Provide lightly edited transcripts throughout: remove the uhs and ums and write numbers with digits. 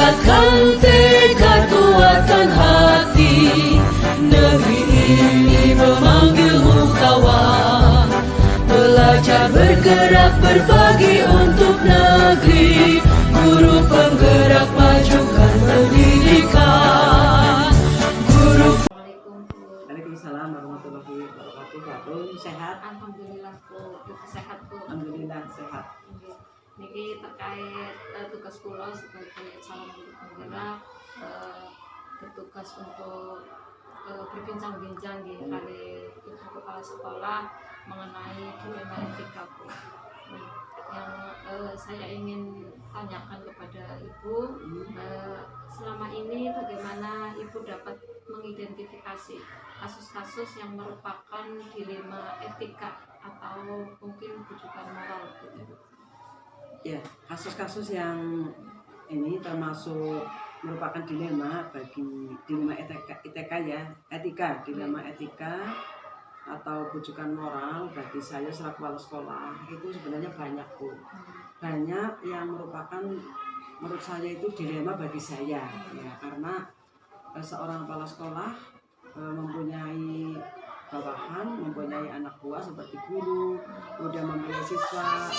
Kuatkan tekad, kuatkan hati. Negeri ini memanggilmu kawan. Belajar bergerak berbagi untuk negeri. Guru penggerak majukan pendidikan. Guru. Waalaikumsalam warahmatullahi wabarakatuh. Pun sehat? Alhamdulillah Bu, sehat Bu. Alhamdulillah sehat. Niki terkait tugas kula sebagai calon guru penggerak, bertugas untuk berbincang-bincang kali Ibu Kepala Sekolah mengenai dilema etika Bu. Yang saya ingin tanyakan kepada Ibu, selama ini bagaimana Ibu dapat mengidentifikasi kasus-kasus yang merupakan dilema etika atau mungkin bujukan moral gitu. Ya, kasus-kasus yang ini termasuk merupakan dilema dilema etika atau bujukan moral bagi saya selaku kepala sekolah itu sebenarnya banyak Bu. Banyak yang merupakan menurut saya itu dilema bagi saya ya, karena seorang kepala sekolah mempunyai bawahan, mempunyai anak buah seperti guru, kemudian mempunyai siswa.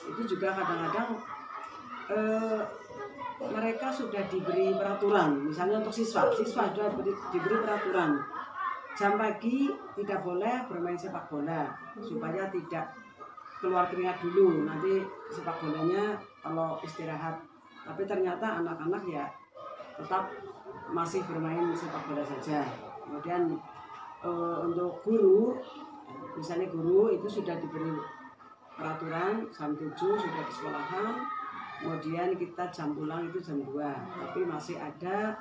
Itu juga kadang-kadang mereka sudah diberi peraturan, misalnya untuk siswa sudah diberi peraturan jam pagi tidak boleh bermain sepak bola supaya tidak keluar keringat dulu, nanti sepak bolanya kalau istirahat. Tapi ternyata anak-anak ya tetap masih bermain sepak bola saja. Kemudian untuk guru, misalnya guru itu sudah diberi peraturan jam 7 sudah di sekolahan, kemudian kita jam pulang itu jam 2, tapi masih ada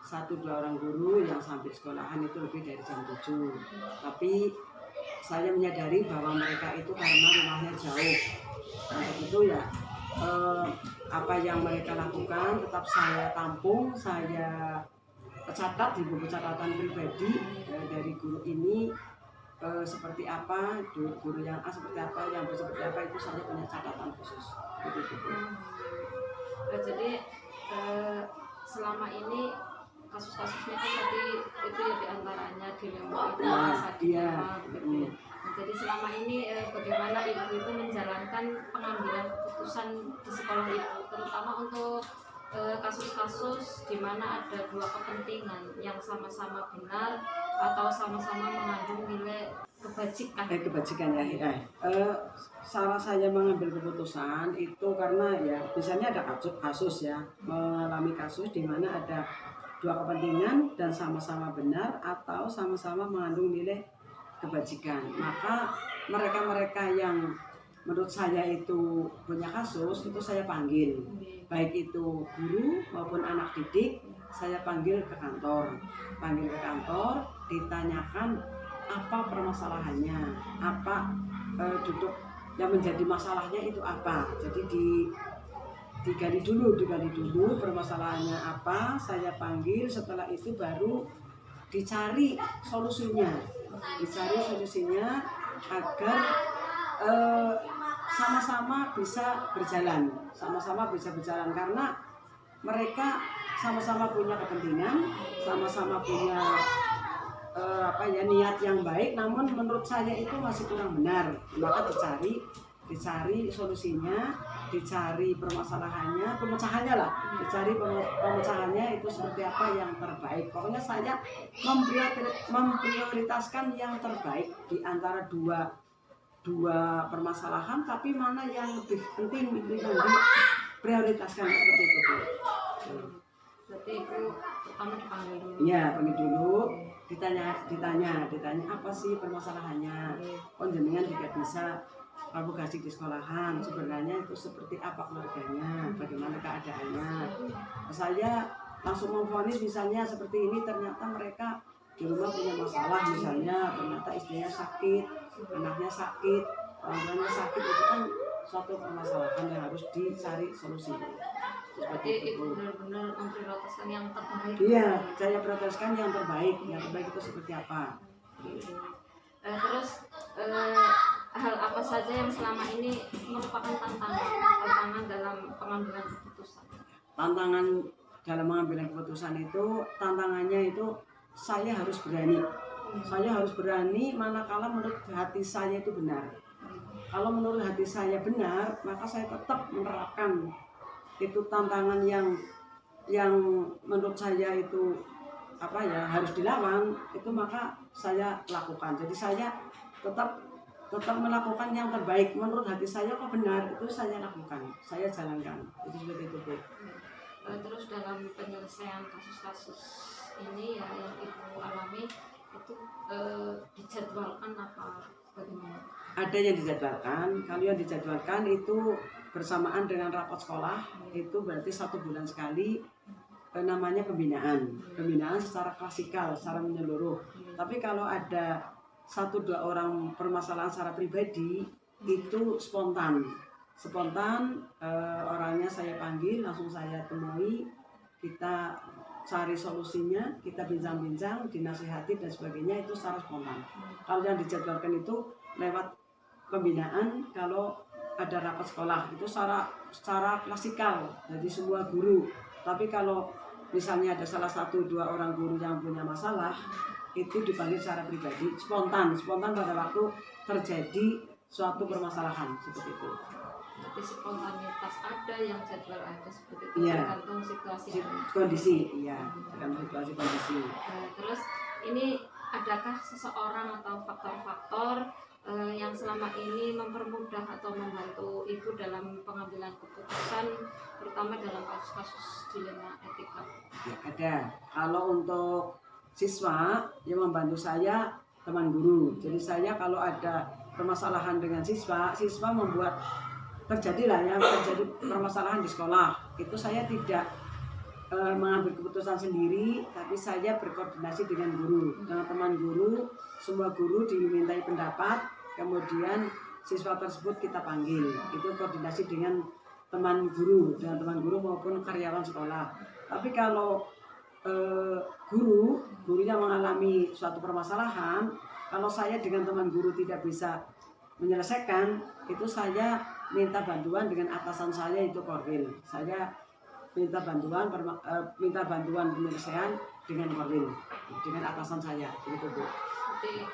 1-2 orang guru yang sampai sekolahan itu lebih dari jam 7. Tapi saya menyadari bahwa mereka itu karena rumahnya jauh, untuk itu ya apa yang mereka lakukan tetap saya tampung, saya catat di buku catatan pribadi dari guru ini. Seperti apa, guru yang A seperti apa, yang B seperti apa, itu saya punya catatan khusus. Jadi selama ini kasus-kasusnya kan tadi itu ya diantaranya dilema itu Jadi selama ini bagaimana Ibu itu menjalankan pengambilan keputusan di sekolah Ibu, terutama untuk kasus-kasus di mana ada dua kepentingan yang sama-sama benar atau sama-sama mengandung nilai kebajikan. Kebajikan ya. Salah saya mengambil keputusan itu karena ya misalnya ada kasus ya, mengalami kasus di mana ada dua kepentingan dan sama-sama benar atau sama-sama mengandung nilai kebajikan. Maka mereka-mereka yang menurut saya itu punya kasus itu saya panggil, baik itu guru maupun anak didik, saya panggil ke kantor, ditanyakan apa permasalahannya, apa duduk yang menjadi masalahnya itu apa. Jadi digali dulu permasalahannya apa, saya panggil, setelah itu baru dicari solusinya agar sama-sama bisa berjalan karena mereka sama-sama punya kepentingan, sama-sama punya niat yang baik, namun menurut saya itu masih kurang benar. Maka dicari solusinya, dicari permasalahannya, pemecahannya itu seperti apa yang terbaik. Pokoknya saya memprioritaskan yang terbaik di antara dua permasalahan, tapi mana yang lebih penting itu yang diprioritaskan seperti itu. Berarti Ibu pertama dipanggil dulu. Iya, panggil dulu, ditanya apa sih permasalahannya. Jenengan juga bisa pramugasi di sekolahan, sebenarnya itu seperti apa keluarganya, bagaimana keadaannya. Saya langsung memvonis misalnya seperti ini, ternyata mereka di rumah punya masalah, misalnya ternyata istrinya sakit, anaknya sakit, orang tuanya sakit, itu kan suatu permasalahan yang harus dicari solusinya. Jadi Ibu benar-benar memprioritaskan yang terbaik. Iya, saya prioritaskan yang terbaik itu seperti apa. Terus hal apa saja yang selama ini merupakan tantangan dalam pengambilan keputusan? Tantangan dalam mengambil keputusan itu tantangannya itu saya harus berani. Saya harus berani manakala menurut hati saya itu benar. Kalau menurut hati saya benar, maka saya tetap menerapkan itu tantangan yang menurut saya itu harus dilawan, itu maka saya lakukan. Jadi saya tetap melakukan yang terbaik menurut hati saya, kok benar itu saya lakukan, saya jalankan. Itu seperti itu, Bu. Terus dalam penyelesaian kasus-kasus ini ya yang Ibu alami itu dijadwalkan apa bagaimana? Ada yang dijadwalkan. Kalau yang dijadwalkan itu bersamaan dengan rapat sekolah, itu berarti 1 bulan sekali, namanya pembinaan secara klasikal, secara menyeluruh. Tapi kalau ada 1-2 orang permasalahan secara pribadi, itu spontan, orangnya saya panggil, langsung saya temui, kita cari solusinya, kita bincang-bincang, dinasihati dan sebagainya, itu secara spontan. Kalau yang dijadwalkan itu lewat pembinaan, kalau ada rapat sekolah itu secara klasikal, jadi semua guru. Tapi kalau misalnya ada salah 1-2 orang guru yang punya masalah, itu dipanggil secara pribadi, spontan pada waktu terjadi suatu permasalahan seperti itu. Jadi spontanitas ada, yang jadwal ada seperti itu, Iya. tergantung situasi Kondisi, iya, tergantung situasi kondisi. Terus ini adakah seseorang atau faktor-faktor yang selama ini mempermudah atau membantu Ibu dalam pengambilan keputusan, terutama dalam kasus-kasus dilema etika? Ya, ada. Kalau untuk siswa yang membantu saya teman guru. Jadi saya kalau ada permasalahan dengan siswa membuat terjadi permasalahan di sekolah. Itu saya tidak mengambil keputusan sendiri, tapi saya berkoordinasi dengan guru, dengan teman guru. Semua guru dimintai pendapat, kemudian siswa tersebut kita panggil. Itu koordinasi dengan teman guru maupun karyawan sekolah. Tapi kalau gurunya mengalami suatu permasalahan, kalau saya dengan teman guru tidak bisa menyelesaikan, itu saya minta bantuan dengan atasan saya, itu korwil. Saya minta bantuan penyelesaian dengan korwil, dengan atasan saya, gitu, Bu. Jadi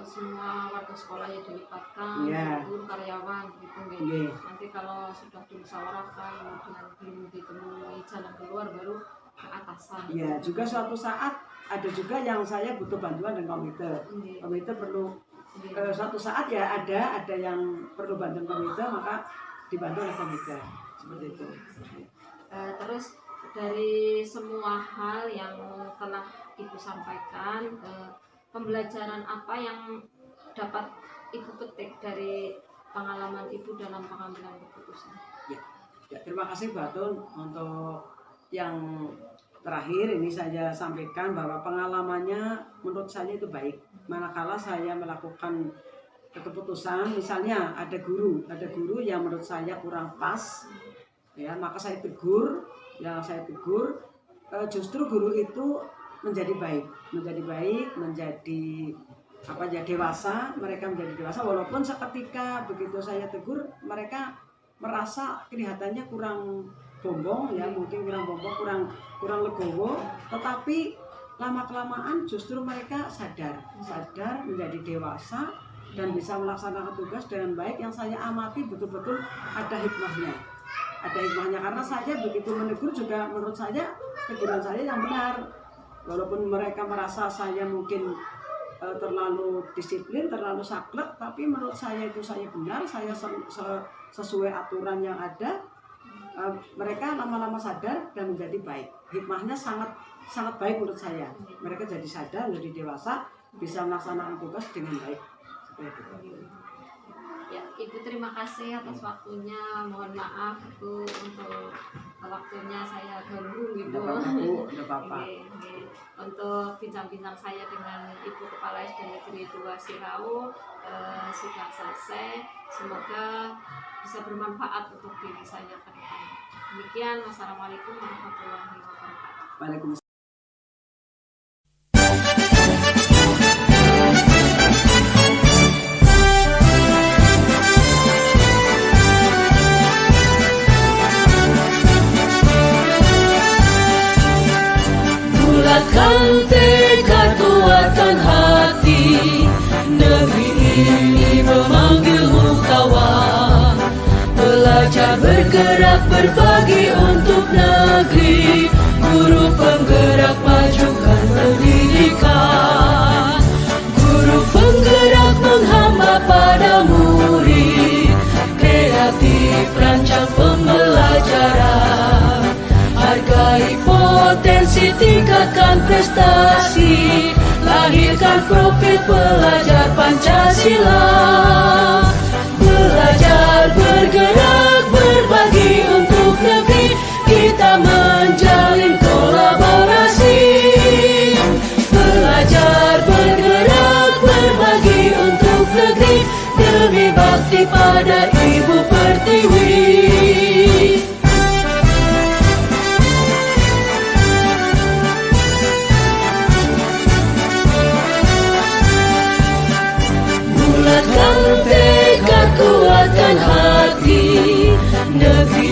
semua warga sekolahnya dilibatkan, guru, karyawan, gitu, nanti kalau sudah dimusyawarahkan, kemudian belum ditemui jalan keluar, baru ke atasan. Ya, juga suatu saat ada juga yang saya butuh bantuan dengan komite perlu. Suatu saat ya ada yang perlu bantuan komite, maka dibantu oleh komite, seperti itu. Terus dari semua hal yang telah Ibu sampaikan, pembelajaran apa yang dapat Ibu petik dari pengalaman Ibu dalam pengambilan keputusan? Ya, terima kasih Batun untuk yang terakhir ini saya sampaikan bahwa pengalamannya menurut saya itu baik. Manakala saya melakukan keputusan, misalnya ada guru yang menurut saya kurang pas, ya maka saya tegur, justru guru itu menjadi baik, dewasa, mereka menjadi dewasa, walaupun seketika begitu saya tegur, mereka merasa kelihatannya kurang bombong, ya mungkin kurang legowo, tetapi lama-kelamaan justru mereka sadar menjadi dewasa dan bisa melaksanakan tugas dengan baik. Yang saya amati betul-betul ada hikmahnya karena saya begitu menegur juga menurut saya teguran saya yang benar, walaupun mereka merasa saya mungkin terlalu disiplin, terlalu saklek, tapi menurut saya itu saya benar, saya sesuai aturan yang ada. Mereka lama-lama sadar dan menjadi baik. Hikmahnya sangat baik menurut saya. Mereka jadi sadar, menjadi dewasa, bisa melaksanakan tugas dengan baik. Ya, Ibu terima kasih atas waktunya. Mohon maaf Bu untuk waktunya saya ganggu gitu. Tidak apa-apa. Untuk bincang-bincang saya dengan Ibu Kepala SD Negeri 2 Sirau sudah selesai. Semoga bisa bermanfaat untuk diri saya ke depan. Demikian, wassalamualaikum warahmatullahi wabarakatuh. Waalaikumsalam. Bulatkan tekad, kuatkan hati. Negeri ini memanggilmu kawan. Belajar bergerak berbagi untuk negeri. Guru penggerak majukan pendidikan. Guru penggerak menghamba pada murid. Kreatif rancang pembelajaran. Hargai potensi, tingkatkan prestasi. Lahirkan profil pelajar Pancasila. Belajar bergerak berbagi untuk negeri. Kita menjalin kolaborasi. Belajar bergerak berbagi untuk negeri. Demi bakti pada Ibu Pertiwi. Bulatkan tekad, kuatkan hati. Negeri